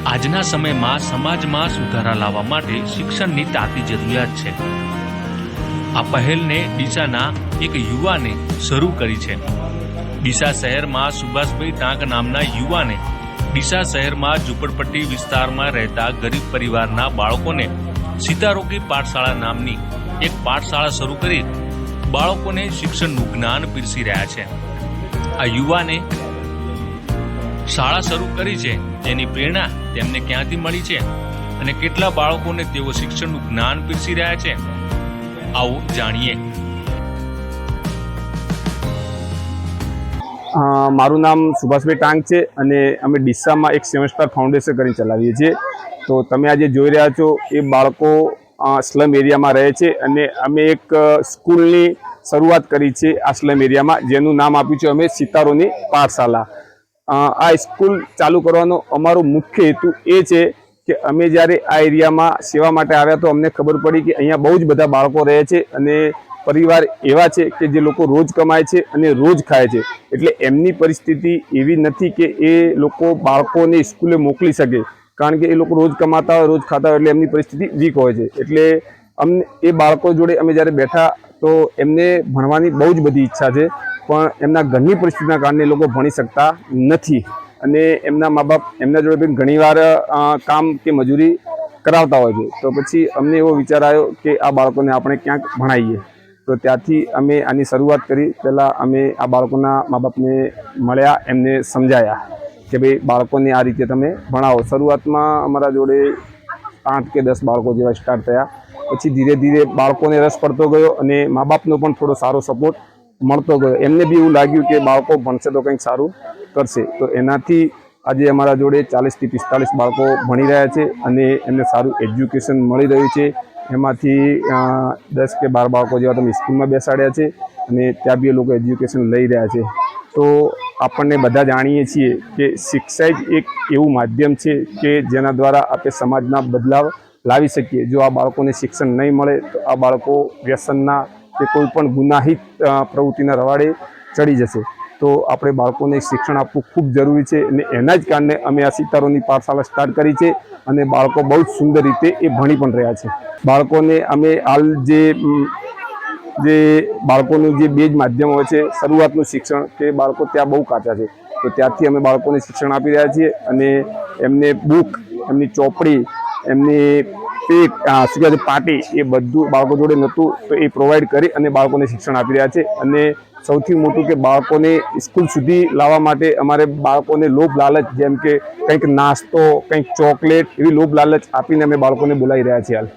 આજના સમયમાં સમાજમાં સુધારા લાવવા માટે શિક્ષણની તાતી જરૂરિયાત છે। આ પહેલને ડીસાના એક યુવાને શરૂ કરી છે। ડીસા શહેરમાં સુભાષભાઈ ટાંક નામના યુવાને ડીસા શહેરમાં ઝૂંપડપટ્ટી વિસ્તારમાં રહેતા ગરીબ પરિવારના બાળકોને સીતારોગી પાઠશાળા નામની એક પાઠશાળા શરૂ કરી બાળકોને શિક્ષણનું જ્ઞાન પીરસી રહ્યા છે। આ યુવાને શાળા શરૂ કરી છે તેની પ્રેરણા તેમને ક્યાંથી મળી છે અને કેટલા બાળકોને તેઓ શિક્ષણનું જ્ઞાન પીરસી રહ્યા છે, આવો જાણીએ। મારું નામ સુભાષભાઈ ટાંક છે અને અમે ડીસામાં એક 7 સ્ટાર ફાઉન્ડેશન કરીને ચલાવીએ છીએ। તો તમે આજે જોઈ રહ્યા છો એ બાળકો સ્લમ એરિયામાં રહે છે અને અમે એક સ્કૂલની શરૂઆત કરી છે આ સ્લમ એરિયામાં, જેનું નામ આપ્યું છે અમે સિતારોની પાઠશાલા। આ સ્કૂલ ચાલુ કરવાનો અમારો મુખ્ય હેતુ એ છે કે અમે જ્યારે આ એરિયામાં સેવા માટે આવ્યા તો અમને ખબર પડી કે અહીંયા બહુ જ બધા બાળકો રહે છે અને પરિવાર એવા છે કે જે લોકો રોજ કમાય છે અને રોજ ખાય છે, એટલે એમની પરિસ્થિતિ એવી નથી કે એ લોકો બાળકોને સ્કૂલે મોકલી શકે, કારણ કે એ લોકો રોજ કમાતા હોય, રોજ ખાતા હોય, એટલે એમની પરિસ્થિતિ વીક હોય છે। એટલે અમને એ બાળકો જોડે અમે જ્યારે બેઠા તો એમને ભણવાની બહુ જ બધી ઈચ્છા છે, પણ એમના ઘરની પરિસ્થિતિના કારણે એ લોકો ભણી શકતા નથી અને એમના મા બાપ એમના જોડે પણ ઘણીવાર કામ કે મજૂરી કરાવતા હોય છે। તો પછી અમને એવો વિચાર આવ્યો કે આ બાળકોને આપણે ક્યાંક ભણાવીએ। તો ત્યાંથી અમે આની શરૂઆત કરી। પહેલાં અમે આ બાળકોના મા બાપને મળ્યા, એમને સમજાયા કે ભાઈ બાળકોને આ રીતે તમે ભણાવો। શરૂઆતમાં અમારા જોડે 8 કે 10 બાળકો જેવા સ્ટાર્ટ થયા, પછી ધીરે ધીરે બાળકોને રસ પડતો ગયો અને મા બાપનો પણ થોડો સારો સપોર્ટ મળતો ગયો। એમને બી એવું લાગ્યું કે બાળકો ભણશે તો કંઈક સારું કરશે, તો એનાથી આજે અમારા જોડે 40 થી 45 બાળકો ભણી રહ્યા છે અને એમને સારું એજ્યુકેશન મળી રહ્યું છે। એમાંથી 10 કે 12 બાળકો જેવા તમે સ્કૂલમાં બેસાડ્યા છે અને ત્યાં બી એ લોકો એજ્યુકેશન લઈ રહ્યા છે। તો આપણને બધા જાણીએ છીએ કે શિક્ષા જ એક એવું માધ્યમ છે કે જેના દ્વારા આપણે સમાજના બદલાવ લાવી શકીએ। જો આ બાળકોને શિક્ષણ નહીં મળે તો આ બાળકો વ્યસનના કે કોઈ પણ ગુનાહિત પ્રવૃત્તિના રવાડે ચડી જશે। તો આપણે બાળકોને શિક્ષણ આપવું ખૂબ જરૂરી છે અને એના જ કારણે અમે આ સિતારોની પાઠશાળા સ્ટાર્ટ કરી છે અને બાળકો બહુ જ સુંદર રીતે એ ભણી પણ રહ્યા છે। બાળકોને અમે હાલ જે બાળકોનું જે બે જ માધ્યમ હોય છે શરૂઆતનું શિક્ષણ, કે બાળકો ત્યાં બહુ કાચા છે, તો ત્યાંથી અમે બાળકોને શિક્ષણ આપી રહ્યા છીએ અને એમને બુક, એમની ચોપડી, એમની શું કહેવાય પાટી, એ બધું બાળકો જોડે નહોતું તો એ પ્રોવાઈડ કરી અને બાળકોને શિક્ષણ આપી રહ્યા છે। અને સૌથી મોટું કે બાળકોને સ્કૂલ સુધી લાવવા માટે અમારે બાળકોને લોભ લાલચ, જેમ કે કંઈક નાસ્તો, કંઈક ચોકલેટ, એવી લોભ લાલચ આપીને અમે બાળકોને બોલાવી રહ્યા છીએ હાલ।